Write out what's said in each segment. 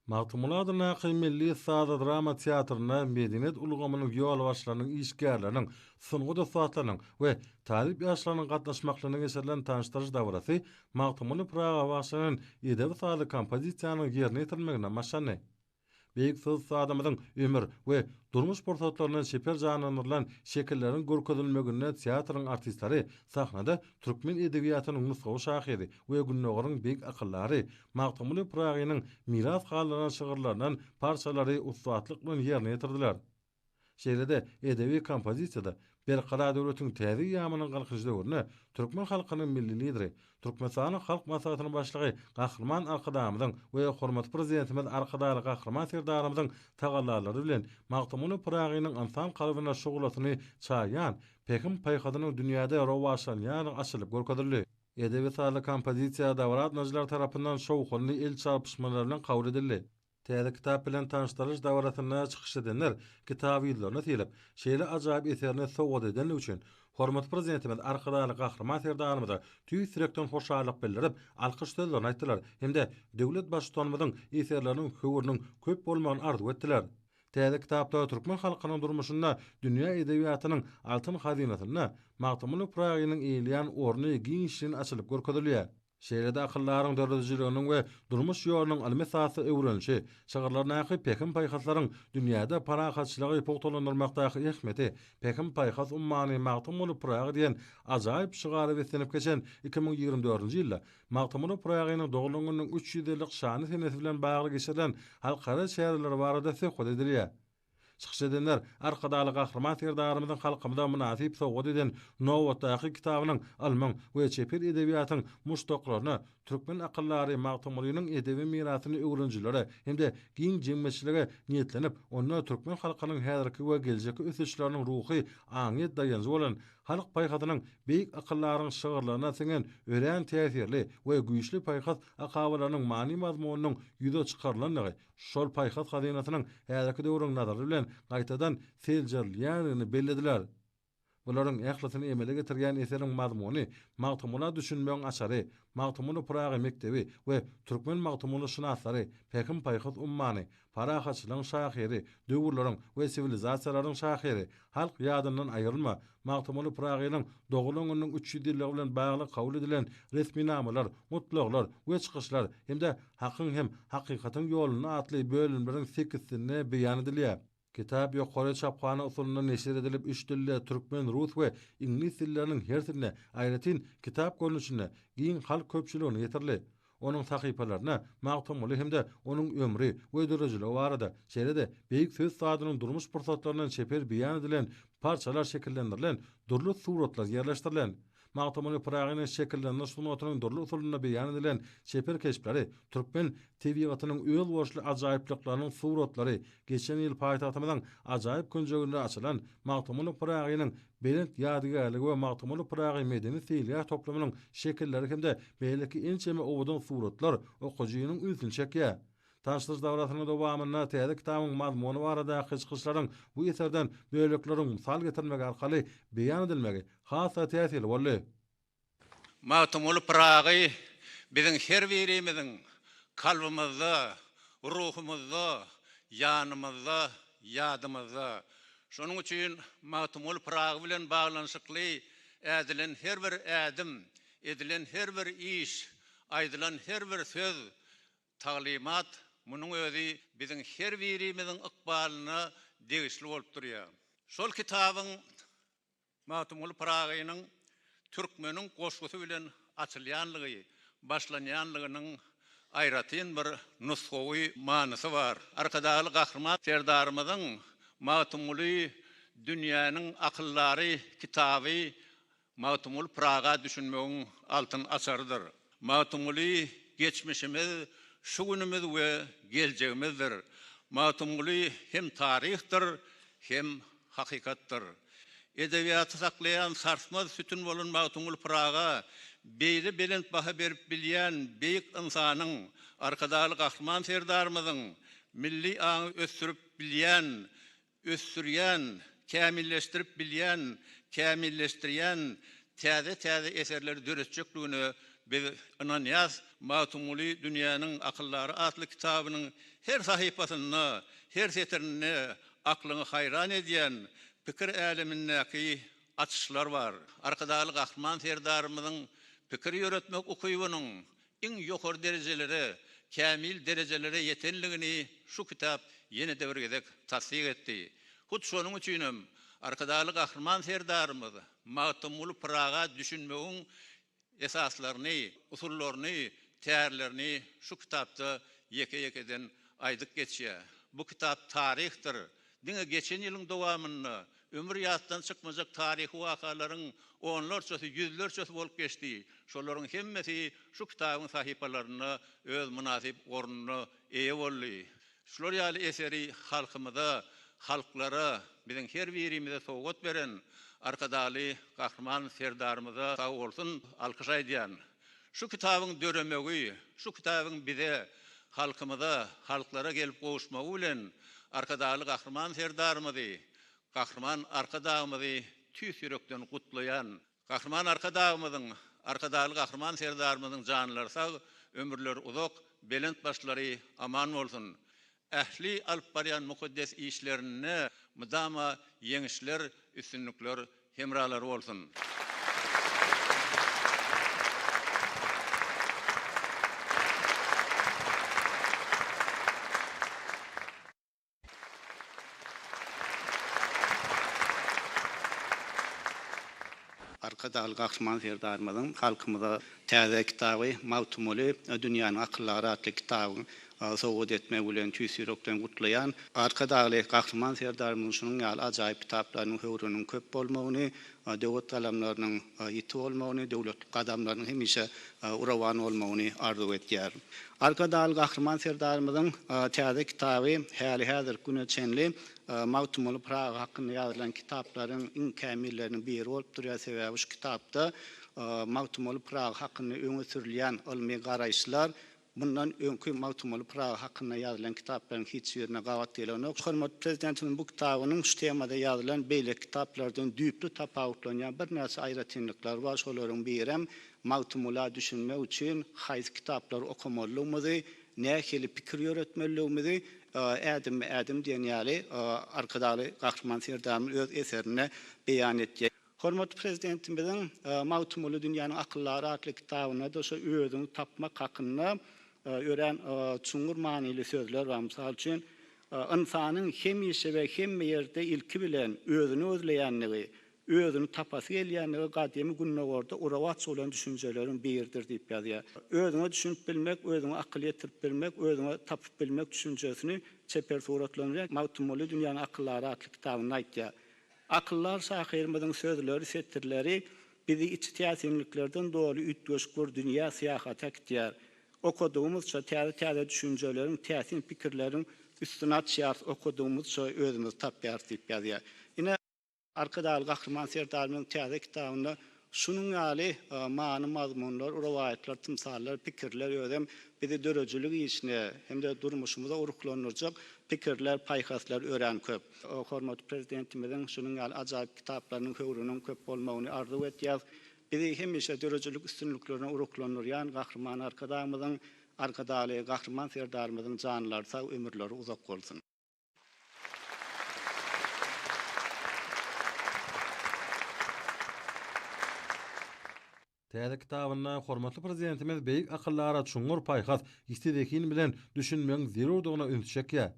Magtymul adyna Milli Sada Drama Teatrına medeniyet ulgamynyň ýol başlarynyň işgärleriniň, sungu dostlarynyň we talip ýaşlarynyň gatnaşmaklaryny geçirilen tanışdyrjy dawrasy Magtymul Praga başlanan edebi saly kompozisiýanyň ýerine ýetirmegine maşany. Beýik söz adamyň ömür we durmuş portretlaryny şeper janrlaryň şekillerin görkezilmegine teatryň artistlary sahnada türkmen edebiýatynyň nusgawy şahyry we günnogaryň beýik akyllary Magtymul Pragynyň miras galynan şygyrlarynyň parçalary ustatlyk bilen ýerine ýetirdiler. Şeýlede edebi kompozisiýada berqara döwletiň täze ýamynyň galkyjy döwrüne türkmen halkynyň milli lideri, Türkmenistanyň halk maslahatynyň başlygy Gahrman Arkadamyň we hormat prezidentimiz Arkadaly Gahrman Serdarymyň tagallalary bilen Magtymul Pragynyň insan kalbyna şugulatyny çaýan Pekim paýhadynyň dünýäde rowaşlanýan açylyp görkezildi. Edebi saly kompozisiýa dawrat najlar tarapyndan şowkly el çarpışmalary bilen kabul edildi. Täze kitap bilen tanışdyrjy dawratyna çykyş edenler kitap ýyllaryna telip, şeýle ajaýyp eserine sowgat eden üçin hormat prezidentimiz Arkadaly Gahrman Serdarymyza tüý sürekden hoşallyk bildirip, alkyş sözlerini aýtdylar. Hemde döwlet başçylygymyň eserleriniň höwüriniň köp bolmagyny arzu etdiler. Täze kitapda türkmen halkynyň durmuşynda dünýä edebiýatynyň altyn hazinasyny Magtymul Pragynyň eýleýän orny giňişin açylyp görkezilýär. Şeýlede akyllaryň döredijliginiň we durmuş ýolunyň almesasy öwrenişi, şagyrlaryň Pekim paýhaslaryň dünýäde parahatçylygy pogtalandyrmakdaky ähmeti, Pekim paýhas ummany Magtymul Pragy diýen ajaýyp şygary besenip geçen 2024-nji ýylda Magtymul Pragynyň dogulanynyň 300 ýyllyk şany senesi bilen bagly geçirilen halkara şäherler barada söhbet edilýär. Çykyş edenler Arkadaly Gahrman Serdarymyň halkymyza münasip sowgat eden Nowatdaky kitabynyň alman we çepir edebiýatyň muştoklaryna türkmen akyllary Magtymulynyň edebi mirasyny öwrenjilere hemde giň jemgyýetçiligi niýetlenip, onda türkmen halkynyň häzirki we geljeki ösüşleriniň ruhy aňyt daýanjy bolan halk paýhadynyň beýik akyllaryň şygyrlaryna singen ören täsirli we güýçli paýhas akabalarynyň many mazmunynyň ýüze çykarylanyny, şol paýhas hazinasynyň häzirki döwrüň nazary bilen gaýtadan seljerlýärini bellediler. Bularyň ählatyny emele getirýän eseriň mazmuny Magtymula düşünmegiň açary, Magtymul Pragy mektebi we türkmen Magtymul şynaslary, Pekim paýhas ummany, parahatçylygyň şahyry, döwürleriň we sivilizasiýalaryň şahyry, halk ýadyndan aýrylma, Magtymul Pragynyň dogulanynyň 300 ýyllygy bilen bagly kabul edilen resmi namalar, mutlaklar we çykyşlar hemde hakyň hem hakykatyň ýoluny atly bölümleriň 8-sini beýan edilýär. Kitap ýokary çapgany usulundan neşir edilip 3 dilde türkmen, rus we ingliz dilleriniň her birine aýratyn kitap görnüşine giň halk köpçüligine ýetirli. Onuň sahypalaryna Magtymuly hemde onuň ömri we dörejeligi barada şeýlede beýik söz sadynyň durmuş pursatlarynyň çeper beýan edilen parçalar şekillendirilen, durly suratlar ýerleşdirilen. Magtymul Pragynyň şekillenme sunuwatynyň durly usuluna beýan edilen çeper keşpleri, türkmen tebigatynyň öýül borçly ajaýyplyklarynyň suratlary, geçen ýyl paýtagtymyzyň ajaýyp künjeginde açylan Magtymul Pragynyň belent ýadygarlygy we Magtymul Pragy medeni seýilýär toplamynyň şekilleri hemde beýleki ençeme owadan suratlar okujynyň üzüni çekýär. Tanıştırjy dawratynyň dowamyna täze kitabyň mazmuny barada hyçkyşlaryň bu eserden bölekleriň misal getirmek arkaly beýan edilmegi hasa täsirli boldy. Magtymul Pragy biziň her birimiziň kalbymyzda, ruhumyzda, ýanymyzda, ýadymyzda. Şonuň üçin Magtymul Pragy bilen baglanyşykly edilen her bir ädim, edilen her bir iş, aýdylan her bir söz, taglimat munyň özi biziň her birimiziň ykbalyna degişli bolup durýar. Şol kitabyň Magtymul Pragynyň türkmeniň goşgusy bilen açylýanlygy, başlanýanlygynyň aýratyn bir nusgawy manysy bar. Arkadaly Gahrman Serdarymyzyň Magtymuly dünýäniň akyllary kitaby Magtymul Praga düşünmegiň altyn açardyr. Magtymuly geçmişimiz, şu günümüz we geljegimizdir. Magtymuly hem taryhdyr, hem hakykatdyr. Edebiýaty saklayan sarsmaz sütün bolan Magtymul Praga beýle belent baha berip bilýän beýik insanyň Arkadaly Gahrman Serdarymyzyň milli aňy ösürip bilýän, ösürýän, kämilleşdirip bilýän, kämilleşdirýän täze eserler döretjekligini biz Ananias Matumuli dünyanın akılları adlı kitabının her sayfasını, her setirini aklını hayran ediyen fikir alemindeki açışlar var. Arkadalı kahraman serdarımızın fikir yöretmek okuyumunun en yukarı dereceleri, kamil derecelere yetenliğini şu kitap yeni devirgedek tasdik etti. Hut şonun üçinem arkadalı kahraman serdarımız Matumuli Praga düşünmeğin esaslarını, usullarını, teorilerini şu kitapta yeke-yekeden aydık geçiyor. Bu kitap tarihtir. Dine geçen yılın devamını ömriyattan çıkmayacak tarihi vakaların onlarcası, yüzlercesi olup geçti. Şoların hemmesi şu kitabın sahipalarına öz münasip ornunu eye oldu. Şular ýaly eseri halkymyza, halklara, bizim her birimize sowgat beren arkadaly kahraman serdarymyza sag bolsun, alkyş aýdýan. Şu kitabyň döremegi, şu kitabyň bize halkymyza, halklara gelip gowuşmagy bilen arkadaly kahraman serdarymyzy, kahraman arkadagymyzy tüýs ýürekden gutlayan, kahraman arkadagymyzyň, arkadaly kahraman serdarymyzyň janlary sag, ömürleri uzak, belent başlary aman bolsun. Ähli alyp barýan mukaddes işlerini mudama yeňişler, üstünlükler hemralary bolsun. Arkadaly kahraman serdarymyzyň halkymyza täze kitaby Mawtumuli dünýäniň akıllary adly kitabyny sowgat etmek bilen tüýs ýürekden gutlaýan arkadaly kahraman serdarymyzyň şunuň ýaly ajaýyp kitaplarynyň höwrüniň köp bolmagyny, döwlet alamlarynyň ýiti bolmagyny, döwletlik adamlarynyň hemişe urawan bolmagyny arzu etýär. Arkadaly kahraman serdarymyzyň täze kitaby häli häzir güne çenli Mawtumuli Praga hakkında yazılan kitapların en kamillerinin biri olup duruyor. Sebebi şu kitapta Mawtumuli Praga hakkında öňe sürilýän ilmi garaýşlar bundan öňkü Mawtumuli Praga hakkında yazılan kitapların hiç ýerine gawat diýilýär. Hormat prezidentimiň bu kitabynyň şu temada yazılan beýle kitaplardan düýpli tapawutlanýan bir näçe aýratynlyklar bar. Şolaryň biri Mawtumula düşünmek üçin haýsy kitaplar okumalymyzy, nähili pikir ýöretmelimizi ädim diýen ýaly arkadaly kahraman serdarymyň öz eserine beýan etdi. Hormatly prezidentimiziň Mawtumuli dünýäniň akıllary adly kitabyna da şu özüni tapmak hakyna ören çuňur manyly sözler bar. Mysal üçin insanyň hemişe we hemme ýerde ilki bilen özüni özleýänligi, özüni tapasy gelýänligi gadymy günnegorda urawat bolan düşünjeleriň biridir diýip ýazýar. Özüňe düşünüp bilmek, özüňe akyl ýetirip bilmek, özüňe tapyp bilmek düşünjesini çeper suratlandyryp Mawtumuli dünýäniň akıllary adly kitabyna aýtdy. Akıllar şahyrymyzyň sözleri, setirleri bizi iç täsirliklerden doly ütgeşgür dünýä syýahat etýär. Okuduğumuzça täze düşünjeleriň, täsin pikirleriň üstüne atýar, okuduğumuzça özümiz tapýar diýip ýazýar. Ine arkadaly kahraman serdarymyň täze kitabyna şunuň ýaly many mazmunlar, urawaýatlar, tymsallar, pikirler özüm bizi dörejilik işine hem de durmuşymyza uruklanyrjak pikirler, paýhaslar ören köp. Hormatly prezidentimiziň şunuň ýaly ajaýyp kitaplarynyň höwrüniň köp bolmagyny arzu etýär. Bizi hemişe dörejilik üstünlüklerine uruklanyrýan kahraman arkadagymyzyň, arkadaly kahraman serdarymyzyň janlary sag, ömürleri uzak bolsun. Täze kitabyna hormatly prezidentimiz beýik akyllara çuňur paýhas istedekin bilen düşünmeň zerurdygyna ünsçekýär.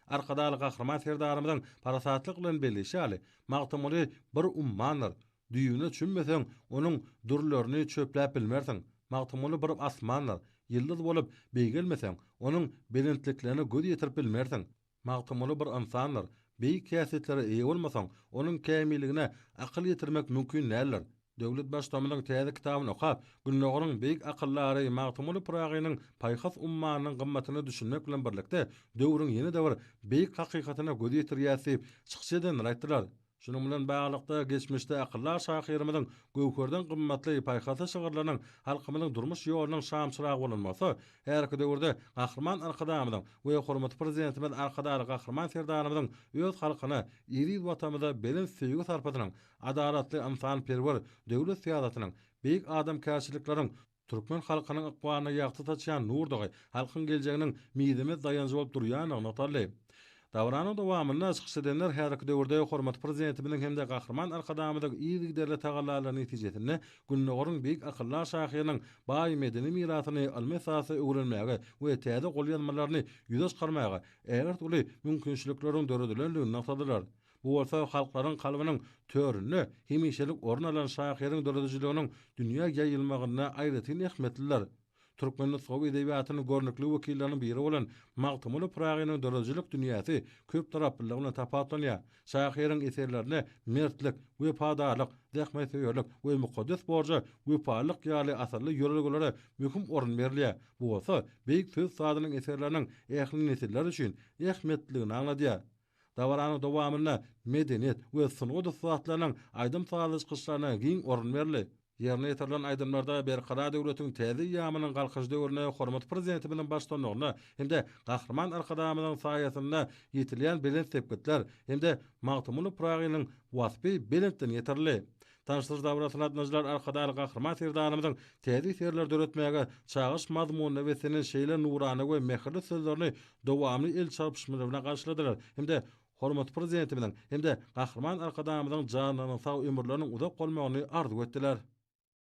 Arkadaly kahraman serdarymyzyň parasatlyk bilen belleşýäli Mawtumuli bir ummandyr. Düýüne çünmeseň onuň durlaryny çöpläp bilmersiň. Mawtumuli bir asmandyr. Ýyldyz bolup beýgelmeseň onuň belentliklerini göz ýetirip bilmersiň. Mawtumuli bir insandyr. Beýik käsitlere eýe bolmasaň onuň kämilligine akyl ýetirmek mümkin näler? Döwlet başlamynyň täze kitabyny okap, günlegiň beýik akyllary Mawtumuli Pragagynyň paýhas ummanynyň gymmatyny düşünmek bilen birlikde döwrüň ýeni döwür beýik hakykatyna göz ýetirýäsip çykşydan aýtdylar. Şunun bilen baglykda geçmişde akyllar şahyrymyzyň göwkerden gymmatly paýhasy şygyrlarynyň halkymyzyň durmuş ýolunyň şamçyragy bolanmasy, her iki döwürde gahraman arkadamyzyň we hormatly prezidentimiz arkadaly gahraman serdarymyzyň öz halkyna iri watamyza belen söýgü sarpatynyň adalatly insan perwer döwlet syýasatynyň beýik adam käçilikleriň Türkmen halkynyň ykbalyna ýagty taşýan Nurdagy halkyň geljeginiň miýdeme daýanjy bolup durýanyny notarly. Davranyň dowamyna çykyş edenler häzirki döwürde hormat prezidentimiň hemde gahrman arkadamydyk ýygy derle tagallary netijesinde Gülnogorun beýik akyllar şahyrynyň baý medeni mirasyny almesasy öwrenmäge we täze golýanmalaryny ýüze çykarmaga eger uly mümkinçilikleriň döredilendigini noktadylar. Bu bolsa halklaryň kalbynyň törünü hemişelik orun alan şahyryň döredijiliginiň dünýä ýaýylmagyna aýratyn ähmetliler. Türkmen sow edebiýatynyň görnekli wekilleriniň biri bolan Magtumuly Pragynyň döredijilik dünýäsi köp taraplylygyna tapatlanýar. Şahyryň eserlerini mertlik, wepadarlyk, dähmetýörlik we mukaddes borja wepalyk ýaly asarly ýörelgelere möhüm orun berilýär. Bu bolsa beýik söz sadynyň eserleriniň ähli nesiller üçin ähmetligini aňladýar. Dawaranyň dowamyna medeniýet we sunugy dostlarynyň aýdym taýlyşgyçlaryna giň orun berildi. Ýerine ýetirilen aýdymlarda berqara döwletiň täze ýamynyň galkyş döwrüne hormat prezidenti bilen başlanmagyna hemde gahrman arkadamynyň saýasynda ýetilen belent sepgetler hemde Magtumuly Pragynyň wasfy belentden ýetirildi. Tanıştırıcı davrasyna atnaşylar arkadaly gahrman serdarymyzyň täze serler döretmäge çagyş mazmunyny we senin şeýle nurany we mehirli sözlerini dowamly el çarpyşmalarına garşyladylar. Hemde hormat prezidenti bilen hemde gahrman arkadamyzyň janynyň sag ömürleriniň uzak bolmagyny arzu etdiler.